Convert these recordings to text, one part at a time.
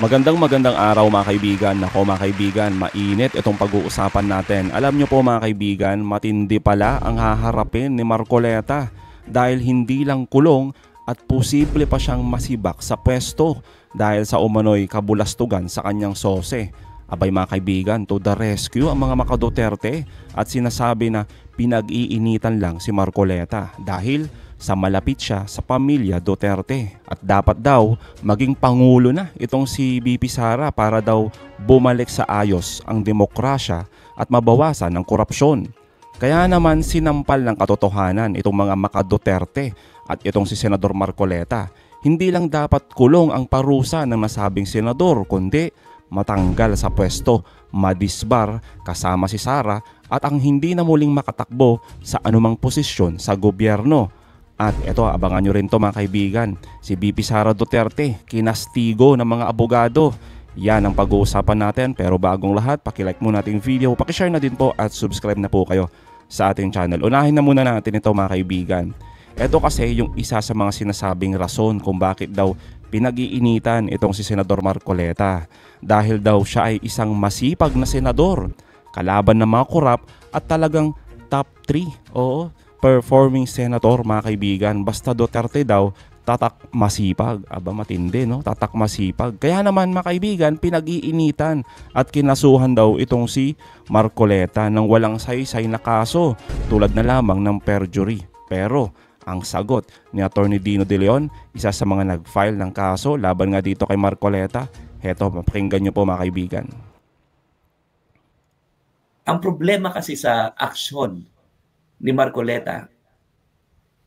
Magandang araw mga kaibigan. Nako mga kaibigan, mainit itong pag-uusapan natin. Alam nyo po mga kaibigan, matindi pala ang haharapin ni Marcoleta dahil hindi lang kulong at posible pa siyang masibak sa pwesto dahil sa umano'y kabulastugan sa kanyang sose. Abay mga kaibigan, to the rescue ang mga maka-Duterte at sinasabi na pinag-iinitan lang si Marcoleta dahil sa malapit siya sa pamilya Duterte at dapat daw maging pangulo na itong si BP Sara para daw bumalik sa ayos ang demokrasya at mabawasan ang korupsyon. Kaya naman sinampal ng katotohanan itong mga maka-Duterte at itong si Senador Marcoleta. Hindi lang dapat kulong ang parusa ng nasabing senador kundi matanggal sa pwesto, madisbar kasama si Sara at ang hindi na muling makatakbo sa anumang posisyon sa gobyerno. At eto, abangan nyo rin to mga kaibigan, si BP Sara Duterte, kinastigo ng mga abogado. Yan ang pag-uusapan natin, pero bagong lahat, pakilike muna natin video, pakishare na din po at subscribe na po kayo sa ating channel. Unahin na muna natin ito mga kaibigan. Ito kasi yung isa sa mga sinasabing rason kung bakit daw pinag-iinitan itong si Senador Marcoleta. Dahil daw siya ay isang masipag na senador, kalaban ng mga korap at talagang top 3. Oo, performing senator mga kaibigan. Basta Duterte daw, tatak masipag. Aba matindi no, tatak masipag. Kaya naman mga kaibigan, pinag-iinitan at kinasuhan daw itong si Marcoleta ng walang saysay na kaso tulad na lamang ng perjury. Pero ang sagot ni Atty. Dino De Leon, isa sa mga nag-file ng kaso laban nga dito kay Marcoleta, heto, pakinggan nyo po mga kaibigan. Ang problema kasi sa aksyon ni Marcoleta,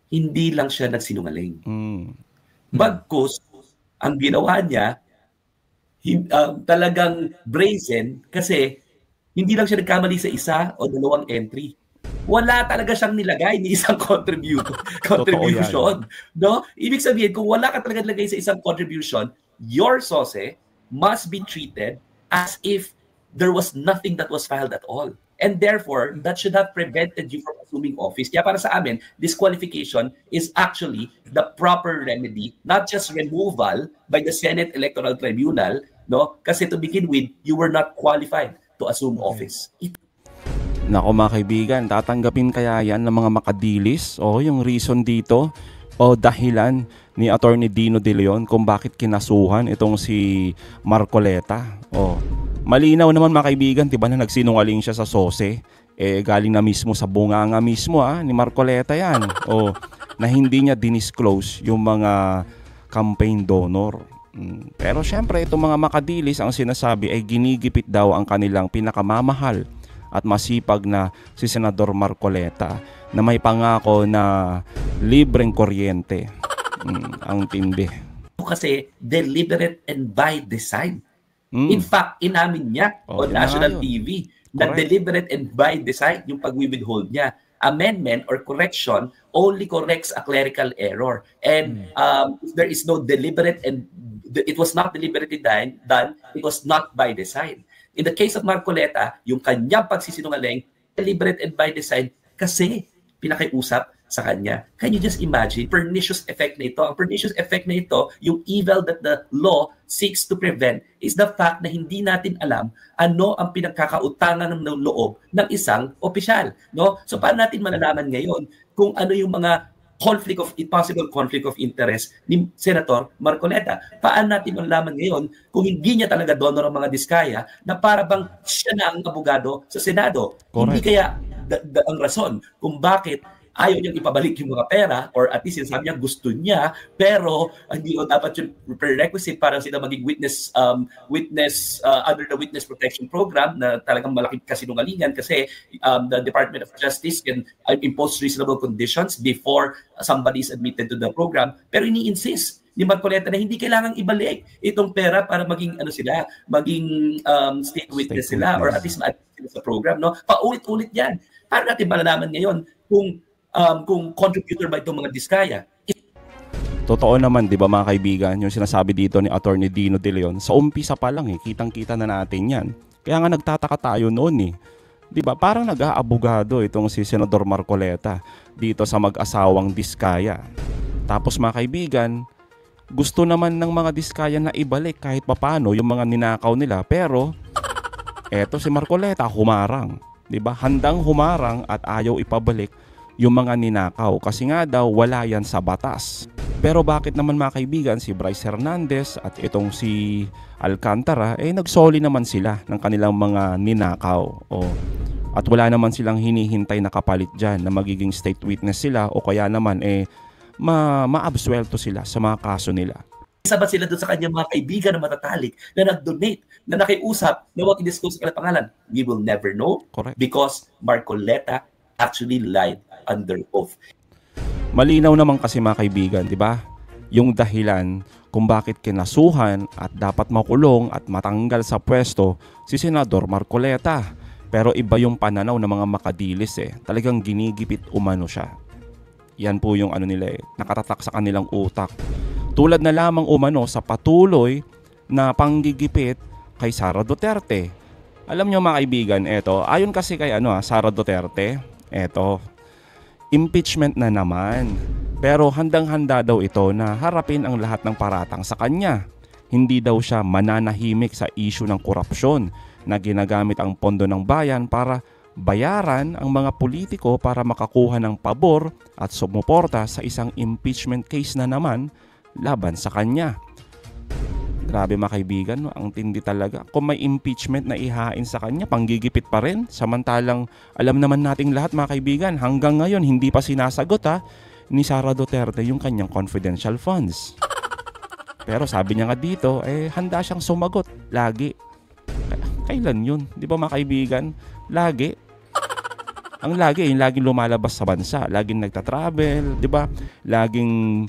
hindi lang siya nagsinungaling. Bagkus, ang ginawa niya, talagang brazen kasi hindi lang siya nagkamali sa isa o dalawang entry. Wala talaga siyang nilagay ni isang contribution. No? Ibig sabihin, kung wala ka talaga nilagay sa isang contribution, your SOSE must be treated as if there was nothing that was filed at all. And therefore, that should have prevented you from assuming office. Kaya para sa amin, disqualification is actually the proper remedy, not just removal by the Senate Electoral Tribunal, no? Kasi to begin with, you were not qualified to assume office. Nako mga kaibigan, tatanggapin kaya yan ng mga makadilis? O yung reason dito o dahilan ni Atty. Dino De Leon kung bakit kinasuhan itong si Marcoleta? O malinaw naman mga kaibigan, diba na nagsinungaling siya sa SOSE? Galing na mismo sa bunganga mismo ni Marcoleta yan. O na hindi niya dinisclose yung mga campaign donor. Pero syempre itong mga makadilis ang sinasabi ay ginigipit daw ang kanilang pinakamamahal at masipag na si Senador Marcoleta na may pangako na libreng kuryente. Ang tindi. Kasi deliberate and by design. In fact, inamin niya on national TV na deliberate and by design yung pag-withhold niya. Amendment or correction only corrects a clerical error. And if there is no deliberate and it was not deliberately done, it was not by design. In the case of Marcoleta, yung kanyang pagsisinungaling, deliberate and by design kasi pinakiusap sa kanya. Can you just imagine? Pernicious effect na ito. Ang pernicious effect na ito, yung evil that the law seeks to prevent is the fact na hindi natin alam ano ang pinagkakautangan ng loob ng isang opisyal. No? So paano natin malalaman ngayon kung ano yung mga possible conflict of interest ni Senator Marcoleta? Paano natin malalaman ngayon kung hindi niya talaga donor ang mga diskaya na para bang siya na ang abogado sa Senado? Correct. Hindi kaya ang rason kung bakit ayaw niyang ipabalik yung mga pera or at least sinasabi niya gusto niya pero hindi ko dapat yung prerequisite para sila maging witness under the witness protection program na talagang malaking kasinungalingan kasi the Department of Justice can impose reasonable conditions before somebody is admitted to the program, pero ini-insist ni Marcoleta na hindi kailangang ibalik itong pera para maging maging state witness sila or at least ma-admit sa program, no? Paulit-ulit yan. Paano natin malalaman ngayon kung contributor ba itong mga diskaya? Totoo naman, di ba mga kaibigan, yung sinasabi dito ni Atty. Dino De Leon, sa umpisa pa lang kitang-kita na natin yan. Kaya nga nagtataka tayo noon Di ba? Parang nag-aabogado itong si Senador Marcoleta dito sa mag-asawang diskaya. Tapos mga kaibigan, gusto naman ng mga Diskaya na ibalik kahit papano yung mga ninakaw nila, pero eto si Marcoleta humarang, 'di ba? Handang humarang at ayaw ipabalik yung mga ninakaw kasi nga daw wala yan sa batas. Pero bakit naman mga kaibigan si Bryce Hernandez at itong si Alcantara nagsoli naman sila ng kanilang mga ninakaw, at wala naman silang hinihintay na kapalit dyan na magiging state witness sila o kaya naman maabsuelto sila sa mga kaso nila. Isa ba sila doon sa kanyang mga kaibigan na matatalik na nag-donate, na nakiusap, na wag i-disclose ang pangalan? We will never know. Correct. Because Marcoleta actually lied under oath. Malinaw naman kasi mga kaibigan, di ba? Yung dahilan kung bakit kinasuhan at dapat makulong at matanggal sa pwesto si Senador Marcoleta. Pero iba yung pananaw ng mga makadilis Talagang ginigipit umano siya. Yan po yung nila nakatatak sa kanilang utak. Tulad na lamang umano sa patuloy na panggigipit kay Sara Duterte. Alam nyo mga kaibigan, ayon kasi kay Sara Duterte, impeachment na naman. Pero handang-handa daw ito na harapin ang lahat ng paratang sa kanya. Hindi daw siya mananahimik sa issue ng korupsyon na ginagamit ang pondo ng bayan para bayaran ang mga politiko para makakuha ng pabor at sumuporta sa isang impeachment case na naman laban sa kanya. Grabe mga kaibigan, ang tindi talaga. Kung may impeachment na ihain sa kanya, panggigipit pa rin. Samantalang alam naman nating lahat mga kaibigan, hanggang ngayon hindi pa sinasagot ni Sara Duterte yung kanyang confidential funds. Pero sabi niya nga dito, handa siyang sumagot lagi. Kailan yun? Di ba mga kaibigan? Lagi. Ang laging lumalabas sa bansa. Laging nagtatravel, di ba? Laging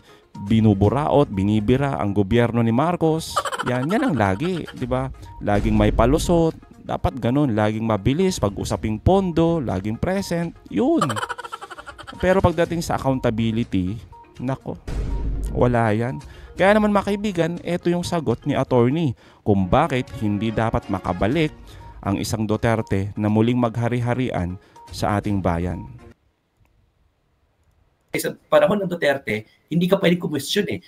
binuburaot, binibira ang gobyerno ni Marcos. Yan ang lagi, di ba? Laging may palusot. Dapat ganun. Laging mabilis pag usaping pondo, laging present. Yun. Pero pagdating sa accountability, nako, wala yan. Kaya naman mga kaibigan, ito yung sagot ni attorney kung bakit hindi dapat makabalik ang isang Duterte na muling maghari-harian sa ating bayan. Sa panahon ng Duterte, hindi ka pwedeng kumwestiyon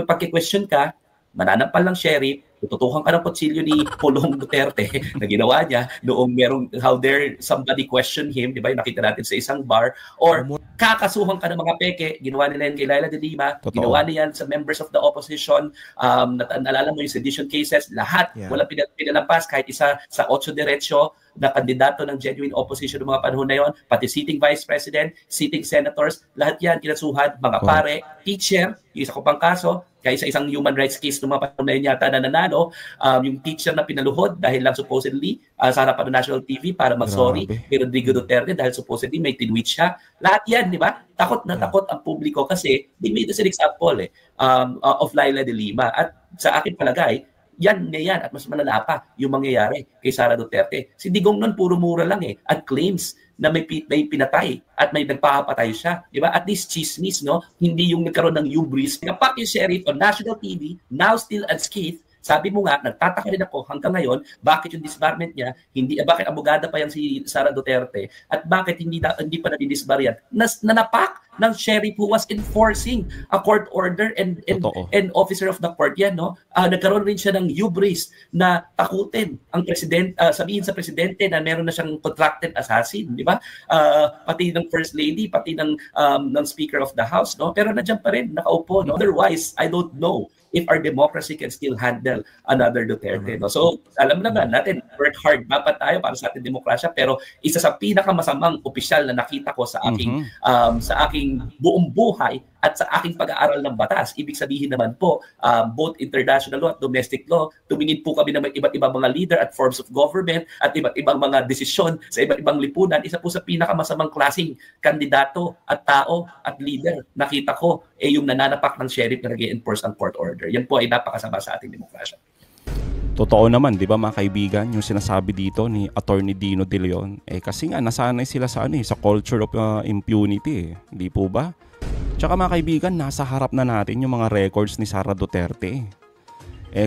pag-question ka, mananampal lang sheriff, tututukan ka ng kutsilyo ni Pulong Duterte na ginawa niya noong merong how dare somebody question him, di ba? Nakita natin sa isang bar, or kakasuhan ka ng mga peke, ginawa nila yan kay Laila de Lima, ginawa nila yan sa members of the opposition, naalala mo yung sedition cases, lahat, wala pinalampas, kahit isa sa 8 diretsyo na kandidato ng genuine opposition ng mga panahon na yon, pati sitting vice president, sitting senators, lahat yan kinasuhan, mga pare, teacher, yung isa ko pang kaso, kaya sa isang human rights case ng mga panahon na yun yata na nanalo, yung teacher na pinaluhod dahil lang supposedly sa harapan ng national TV para mag-sorry kay Rodrigo Duterte dahil supposedly may tinweet siya. Lahat yan, di ba? Takot na takot ang publiko kasi they made this an example of Laila de Lima. At sa akin palagay, yan at mas malala pa yung mangyayari kay Sara Duterte. Si Digong nun puro mura lang at claims na may pinatay at may nagpapatay siya. Di ba? At least chismis, no? Hindi yung nagkaroon ng hubris. Kapag yung sheriff on national TV, now still unscathed, sabi mo nga, nagtataka rin ako hanggang ngayon, bakit yung disbarment niya, bakit abogada pa yan si Sara Duterte, at bakit hindi pa nadidisbar yan, nanapak ng sheriff who was enforcing a court order and officer of the court yan, no? Nagkaroon rin siya ng hubris na takutin ang president, sabihin sa presidente na meron na siyang contracted assassin, di ba? Pati ng first lady, pati ng speaker of the house, no? Pero nandiyan pa rin, nakaupo, no? Otherwise, I don't know if our democracy can still handle another Duterte, no? So, alam naman natin, work hard dapat tayo para sa ating demokrasya, pero isa sa pinakamasamang opisyal na nakita ko sa aking buong buhay at sa aking pag-aaral ng batas. Ibig sabihin naman po, both international law at domestic law, tumingin po kami ng iba't ibang mga leader at forms of government at iba't ibang mga desisyon sa iba't ibang lipunan. Isa po sa pinakamasamang klaseng kandidato at tao at leader nakita ko yung nananapak ng sheriff na nag-enforce ang court order. Yan po ay napakasama sa ating demokrasya. Totoo naman, di ba mga kaibigan, yung sinasabi dito ni Attorney Dino De Leon, kasi nga nasanay sila sa sa culture of impunity, di po ba? Tsaka mga kaibigan, nasa harap na natin yung mga records ni Sara Duterte.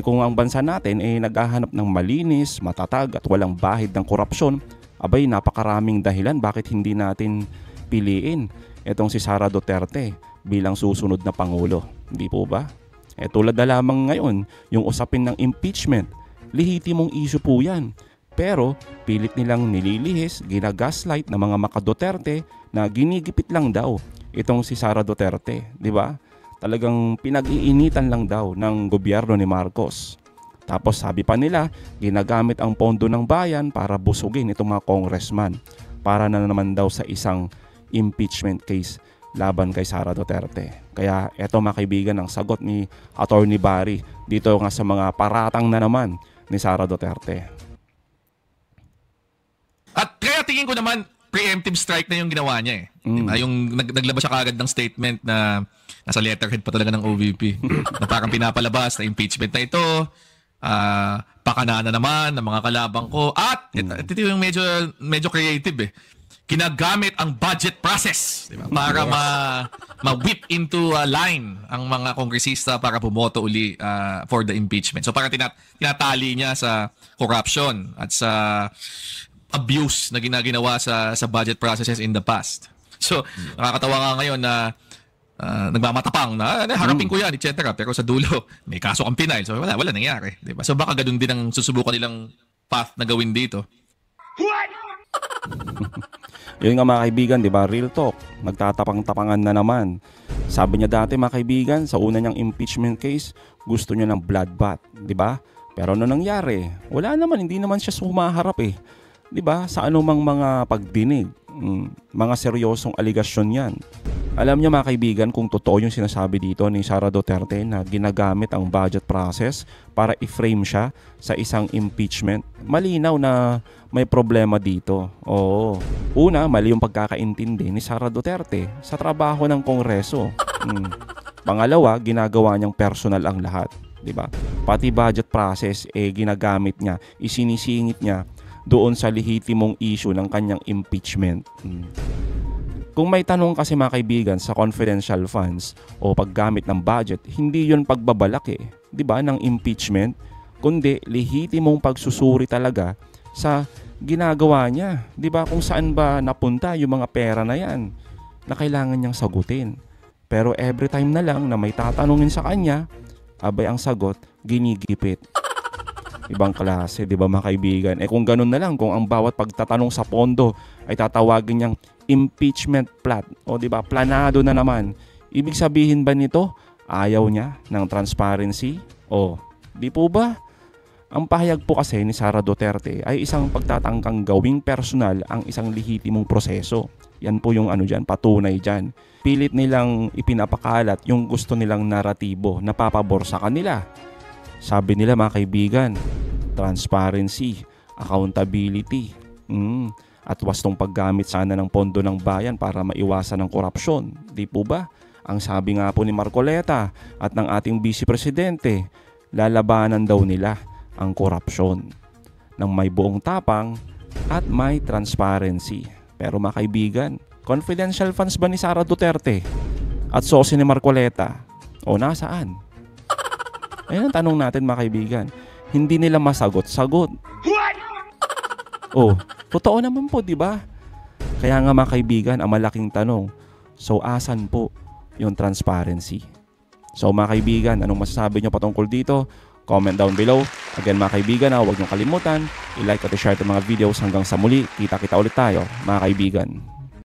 Kung ang bansa natin naghahanap ng malinis, matatag at walang bahid ng korupsyon, abay napakaraming dahilan bakit hindi natin piliin itong si Sara Duterte bilang susunod na Pangulo. Hindi po ba? Tulad na lamang ngayon, yung usapin ng impeachment. Lehitimong issue po yan. Pero pilit nilang nililihis, ginagaslight ng mga maka-Duterte na ginigipit lang daw itong si Sara Duterte, di ba? Talagang pinag-iinitan lang daw ng gobyerno ni Marcos. Tapos sabi pa nila, ginagamit ang pondo ng bayan para busugin itong mga congressman para na naman daw sa isang impeachment case laban kay Sara Duterte. Kaya eto mga kaibigan ang sagot ni Attorney Barry dito nga sa mga paratang na naman ni Sara Duterte. At kaya tingin ko naman preemptive strike na yung ginawa niya eh. Diba? Yung naglabas siya kagad ng statement na nasa letterhead pa talaga ng OVP na parang pinapalabas na impeachment na ito, pakana na naman ng mga kalabang ko, at ito yung medyo creative eh. Kinagamit ang budget process, diba? Para ma-whip into a line ang mga kongresista para bumoto uli for the impeachment. So parang tinatali niya sa corruption at sa abuse na ginagawa sa budget processes in the past. So nakakatawa nga ngayon na nagmamatapang na harapin ko yan, etc. Pero sa dulo, may kaso kang Pinay. So wala nangyari. Diba? So baka ganun din ang susubukan nilang path na gawin dito. Yun nga mga kaibigan, di ba? Real talk. Nagtatapang-tapangan na naman. Sabi niya dati mga kaibigan, sa una niyang impeachment case, gusto niya ng bloodbath, di ba? Pero ano nangyari? Wala naman, hindi naman siya sumaharap eh. Di ba? Sa anumang mga pagdinig, mga seryosong aligasyon yan. Alam niyo mga kaibigan kung totoo yung sinasabi dito ni Sara Duterte na ginagamit ang budget process para i-frame siya sa isang impeachment. Malinaw na may problema dito. Oo. Una, mali yung pagkakaintindi ni Sara Duterte sa trabaho ng Kongreso. Pangalawa, ginagawa niyang personal ang lahat. Diba? Pati budget process ginagamit niya, isinisingit niya doon sa lehitimong issue ng kanyang impeachment. Kung may tanong kasi mga kaibigan sa confidential funds o paggamit ng budget, hindi yun pagbabalak di ba, ng impeachment, kundi lehitimong pagsusuri talaga sa ginagawa niya. Di ba, kung saan ba napunta yung mga pera na yan na kailangan niyang sagutin. Pero every time na lang na may tatanungin sa kanya, abay ang sagot, ginigipit. Ibang klase, di ba mga kaibigan? Kung ganun na lang, kung ang bawat pagtatanong sa pondo ay tatawagin niyang impeachment plot, o di ba, planado na naman. Ibig sabihin ba nito, ayaw niya ng transparency? O, di po ba? Ang pahayag po kasi ni Sara Duterte ay isang pagtatangkang gawing personal ang isang lehitimong proseso. Yan po yung patunay dyan. Pilit nilang ipinapakalat yung gusto nilang naratibo na papabor sa kanila. Sabi nila mga kaibigan, transparency, accountability, at wastong paggamit sana ng pondo ng bayan para maiwasan ng korupsyon. Di po ba? Ang sabi nga po ni Marcoleta at ng ating Vice Presidente, lalabanan daw nila ang korupsyon ng may buong tapang at may transparency. Pero mga kaibigan, confidential funds ba ni Sara Duterte at sosi ni Marcoleta? O nasaan? Ayan ang tanong natin mga kaibigan. Hindi nila masagot. Oh, totoo naman po, di ba? Kaya nga mga kaibigan, ang malaking tanong, so asan po yung transparency? So mga kaibigan, anong masasabi nyo patungkol dito? Comment down below. Again mga kaibigan, huwag nyo kalimutan, i-like at i-share itong mga videos hanggang sa muli. Kita-kita ulit tayo mga kaibigan.